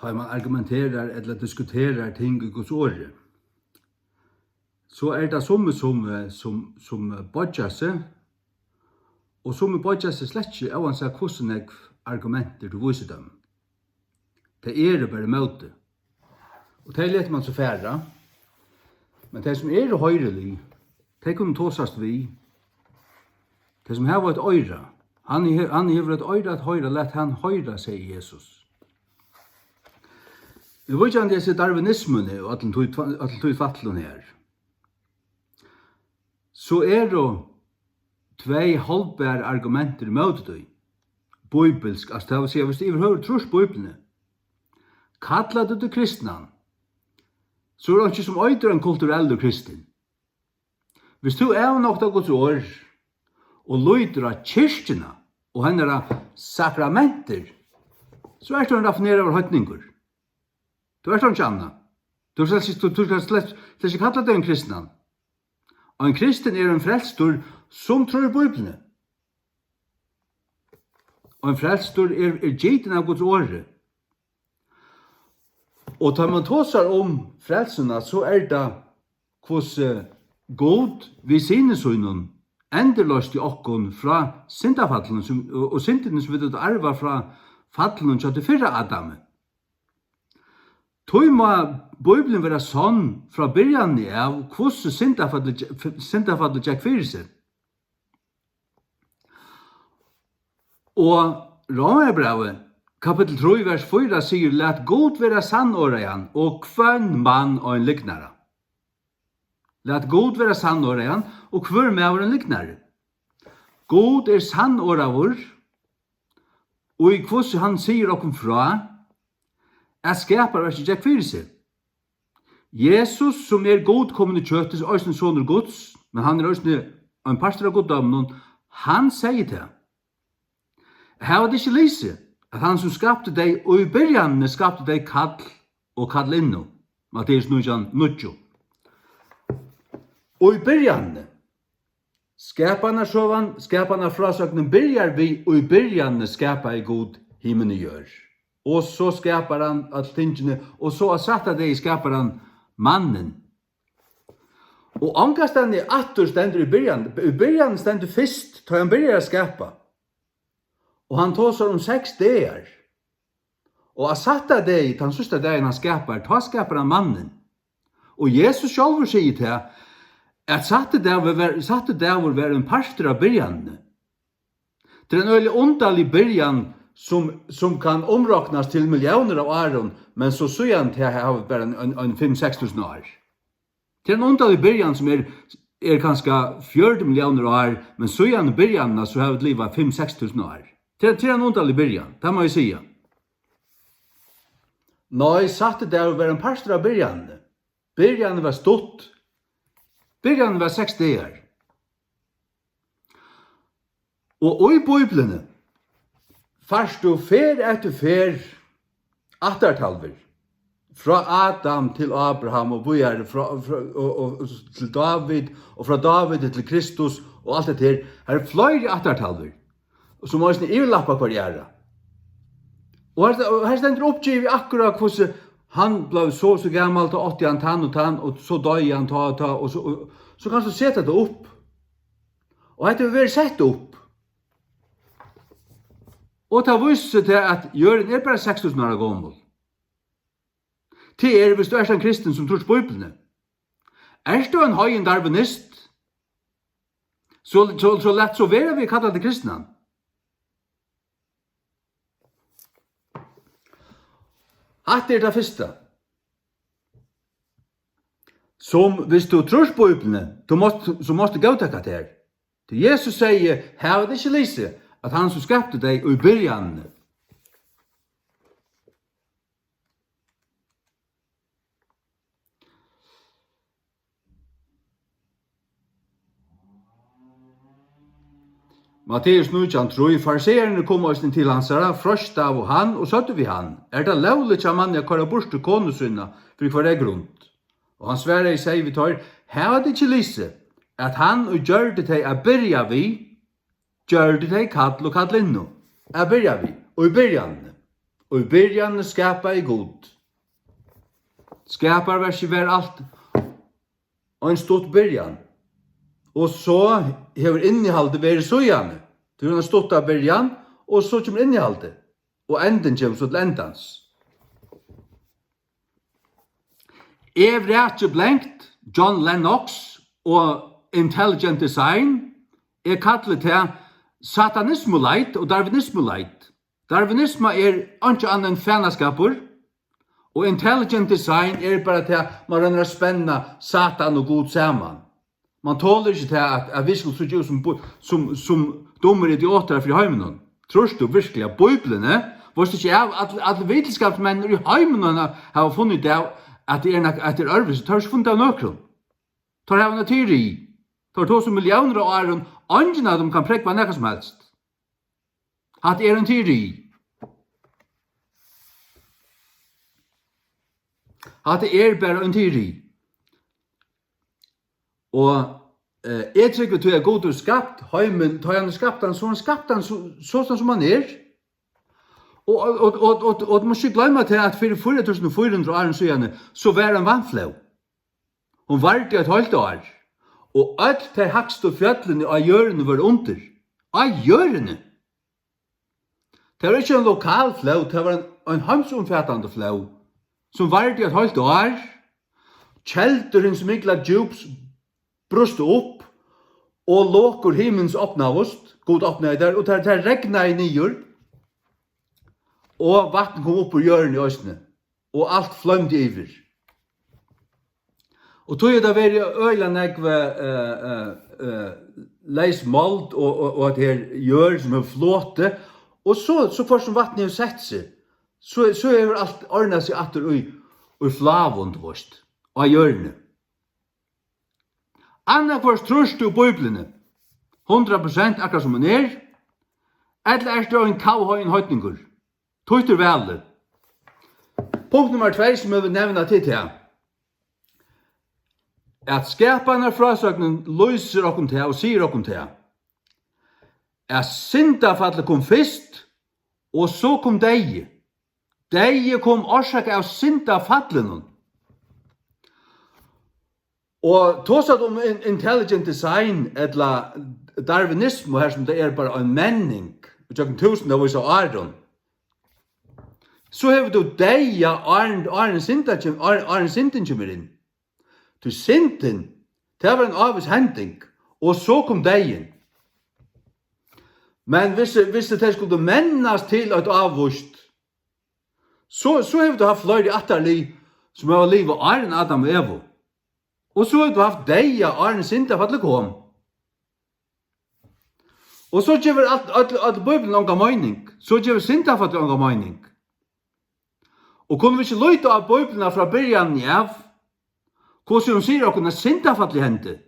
tar man argumenterar eller diskuterar ting i Guds ord, så det som bodger seg, og som bodger seg slett ikke uansett hvordan jeg argumenter du viser dem. Det bare møte. Og det leter man så færre, men det som høyrelig, det kunne tåsast vi. Det som har et øyre, han har et øyre at høyre, let han høyre, sier Jesus. Vi vet ikke om det er darwinismen og at den tog fattelen her. Så det tvei holdbare argumenter mot det. Bibelsk, altså det vil si, hvis du overhøver trus Bibelene, kallar du til kristnan, så det ikke som øyder en kulturell kristen. Hvis du nok av Guds år, og lyder av kyrkjena, og henne sakramenter, så du en raffinerer av høytninger. Du sånn ikke annet. Du skal slett ikke kalla deg en kristnan. Og en kristen en frelstor som tror på Bibelene. Og en frelstor gjiten av Guds åre. Og tar man tåsar frelsene, så det hvordan God vi sine sønnen endeløst i okkon fra syndafallene, og syndene som vi arva fra fallene til fyrre Adam. Tog må Bibelen være sånn fra byrjan av hvordan syndafallet gikk fyrir seg. Og Romerbrevet, kapittel 3, vers 4, sier, «Lat God være sannåreien, og hvern mann og en liknare». Lat God være sannåreien, og hver med en liknare. God sannåravur, og i hvordan han sier okkom fra, skapar ikke gikk fyrir seg. Jesus, som god kommet i kjøttes, òsne sonur Guds, men han òsne en pastor av goddommen, han sier til. Her var det ikke lyse, at han som skapte deg, og i byrjanne skapte deg kall og kallinno. Matteus 9:9. Og i byrjanne, skaparna frasøknen byrjar vi, og i byrjanne skapar i god himmel gjør. Og så skapar han at tingene, og så satt det skapar han mannen. Og angasten atter stendur i byrjan stendur fyrst, tar han byrjar å skapa. Og han tåsar 6 dager. Og satt det, den siste dagen han skapar, ta skapar han mannen. Og Jesus selv sier til at satt det vil være en parster av byrjan. Det en øyelig underlig byrjan, som kan omraknas til millioner av åren, men så han til å ha bare en 5-6 tusen år. Til en underlig byrjan som kanskje 40 millioner år, men så i byrjan så har vi livet 5-6 tusen år. Til en underlig byrjan, det må jeg si. Nå jeg satt det å være en parster av byrjan. Byrjan var stått. Byrjan var 6 dager. Og i Bibelene, først og fer etter fer, attertalver, fra Adam til Abraham, og til David, og fra David til Kristus, og alt det her flere attertalver, som også er iverlappa hver gjerne. Og her stender oppgivet akkurat hvordan han ble så gammel til 80 han tann og tann, og så døg han ta, og så kan du sette det opp. Og dette vil være sett opp. Og ta visse til at Jøren bare 6000 år gammel. Til hvis du en kristen som tror på Bibelene. Du en høyen darwinist, så lett så være vi kallet til kristne. At det det første. Som hvis du tror på Bibelene, så måste du gå til det her. Til Jesus sier, her det ikke lyse, at han som skapte deg i byrjan. Matteus 9:3, fariseerne kom oss til hans herre, frøst av han, og søtte vi han. Det lovlig til mannen jeg kører bort til konesyna, for hver grunn. Og han sverre i seg vi tar, her var det ikke lyse, at han og gjør det til å byrja vi, gjør det til kall og kallinno. Jeg byrja vi, og i byrjan. Og i byrjan skapa I god. Skaparverset var alt og en stort byrjan. Og så hever innehaldet vært søgjane. Det er en stort av byrjan, og så kommer innehaldet. Og enden kommer så til endans. Jeg vet ikke blenkt John Lennox og Intelligent Design kallet til satanismoleit og darwinismoleit. Darwinisme ikke annet enn fanaskaper, og Intelligent Design bare til man rønner å spenne satan og god sammen. Man tåler ikke til at vi skulle se ut som dummer idioter for heimen. Tror du virkelig at Bibelen, hvorst ikke at vitenskapsmenn i heimen har funnet det at det er arve, så tar ikke funnet av nøkron. Tar det av en teori. Tar 2 millioner av åren, ingen av dem kan prekva nekka som helst. At det er en teori. At det er bare en teori. Og jeg tykker at du er god og skapt, heimen, tar han skapt han, så han skapt han sånn som han er. Og du må ikke glemme til at for 4400 år siden, så var han vannflau. Hun var det et halvt år. Og alt de hakste fjallene av hjørene var under. Av hjørene. Det var ikke en lokal flau, det var en hamsomfattende flau, som var det et halvt år. Kjelderen som ikke la djups bruste opp, og låker himmels åpnavust, god åpnet der, og det regnet I nyer, og vatten kom opp på hjørnet I østene, og alt flømte iver. Og tog det var øyland ekve leismalt, og at det gjør som en flåte, og så først som vattnet har sett seg, så er alt ordnet seg atter og flavund vårt, og hjørnet. Anna først trus du Bibelen, 100% akkurat som han eller det en kauhøyen høytningur, tøyter vel. Punkt nummer 2 som jeg vil nevne til her, at skaparna frasøknen løser okkom til og sier okkom til, at syndafallet kom først, og så kom deg. Deg kom årsak av syndafallet. Og tåsat om Intelligent Design, eller darwinisme, her som det bare en menning, og tjokken tusen av oss av Aron, så har du deg, Arne Sinten kommer inn. Du Sinten, det var en avvis hending, og så kom deg. Men hvis det skulle mennes til et avvust, så har du hatt flere atterlig, som har livet Arne, Adam og Evo. Og så har du haft deg, Arne Sinta, for at det kom. Og så gjør at Bibelen ånga mening. Så gjør Sinta for at det ånga mening. Og kunne vi ikke løyte av Bibelen fra byrjan av, hvordan hun sier at Sinta for at det hendte.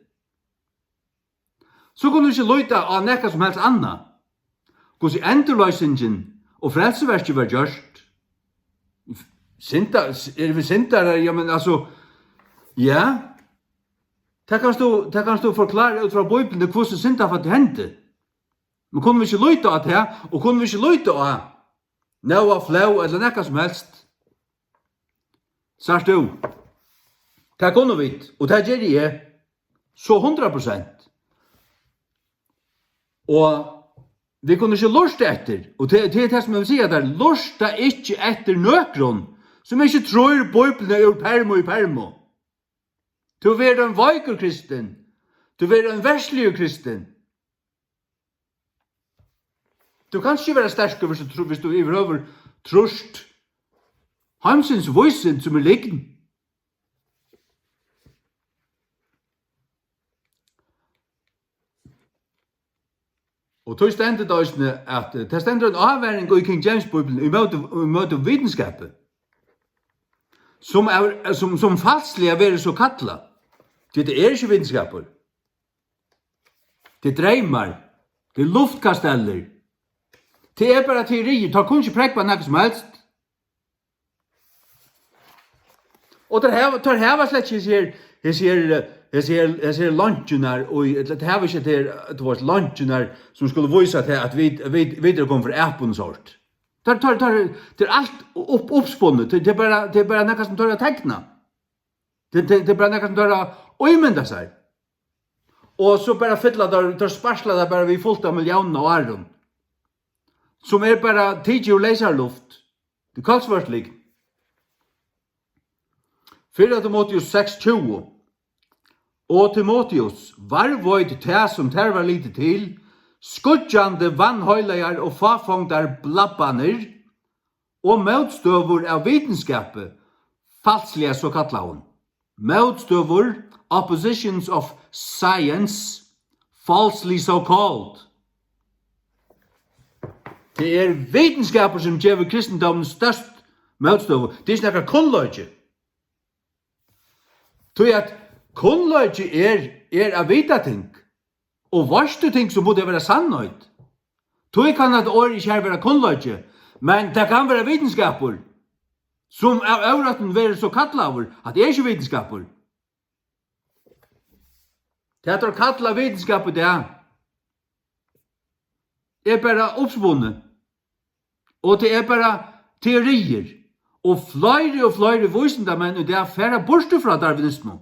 Så kunne vi ikke løyte av nekka som helst anna. Hvordan endurløysingen og frelseverket var gjørst. Sinta, vi Sinta, ja, men altså, ja, det kan du forklare ut fra Bibelen hvordan synda for at det hendte. Men kunne vi ikke løyte av det, og kunne vi ikke løyte av Noah, flau, eller nekka som helst. Sart du, det kunne vi, og det gjør jeg, så 100%. Og vi kunne ikke lurste etter, og det er det som jeg vil si, at det lurste ikke etter nøkron, som ikke tror Bibelen er permo I permo. Du er en veiker kristen. Du er en verslig kristen. Du kan ikke være sterk hvis du er over trust. Hamsens voisen som liggen. Og tog stendet at det stendet en avværing I King James Bibelen I møte vitenskapet. Som falsklig er vært så kattlet. Det er ikke vitenskaper. Det er dreimer. Det er luftkasteller. Det er bare teorier. Det kan ikke prekva noe som helst. Og det her slett ikke jeg ser lunsjoner, og det her var ikke det var lunsjoner som skulle vise til at vi kom for appen sort. Det är allt uppspunnet. Det är bara något som tar att teckna. Det är bara något som tar att öjmynda sig. Och så bara fylla där sparsla där bara vi fullt av miljoner och arron. Som är bara tidig och laserluft. Det är kalsvörtlig. 4 Timoteus 6:20. Og Timoteus, varvøyd te som ter var lite til, skudjande vannhøylegar og fafongdar blabbaner, og motstøvur av vitenskapet, falsliga så kallar hon. Motstøvur, oppositions of science, falsely so called. Det er vitenskaper som gjør kristendommen størst motstøvur. Det er ikke nekka kunnløgje. Tog at kunnløgje er av vita ting. Og varstu ting som borde være sannhet. Tog kan at år ikke være kunnløgje, men det kan være vitenskaper som av øvraten være så kattlaver at det er ikke vitenskaper. Det er kattla vitenskaper det er bare oppspunnet. Og det er bare teorier. Og flere visendamenn det er færre borste fra darwinismen.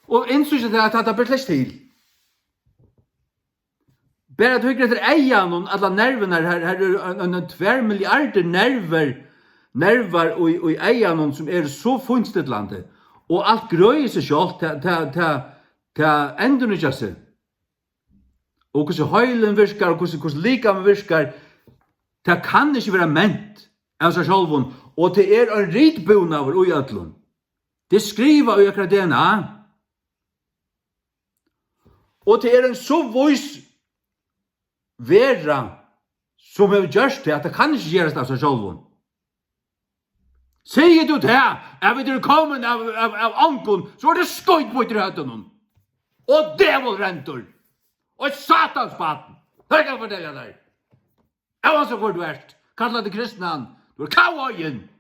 Og innsyn det at det blir slett til. Bare at høyre etter eian alle nervene her er en 2 milliarder nerver og eian som er så funnstedlande. Og alt grøyer seg selv til enden ikke seg. Og hvordan høylen virker, og hvordan likamen virker, det kan ikke være ment av seg selv. Og det er en rikbon av i ødlun. Det skriver i akkurat DNA. Og det er en så vis vera som har gjort det, at det kan ikke gjøres av seg selv. Sier du det, at vi er kommet av ankon, så er det skøyt på i drøtten. Og djevelrentor. Og et satansbaten. Det kan jeg fortelle deg. Jeg var så hvor du er. Kallet det kristne han. Du er kavajen.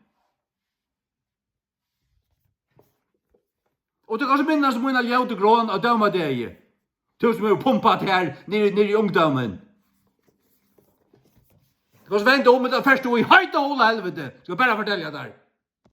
Og du kan også minnes mine ljøte grån og døme deg. Du som er pumpet her nere i ungdommen. Du kan også vente om det første og i høyt og holde helvete. Skal jeg bare fortelle deg der.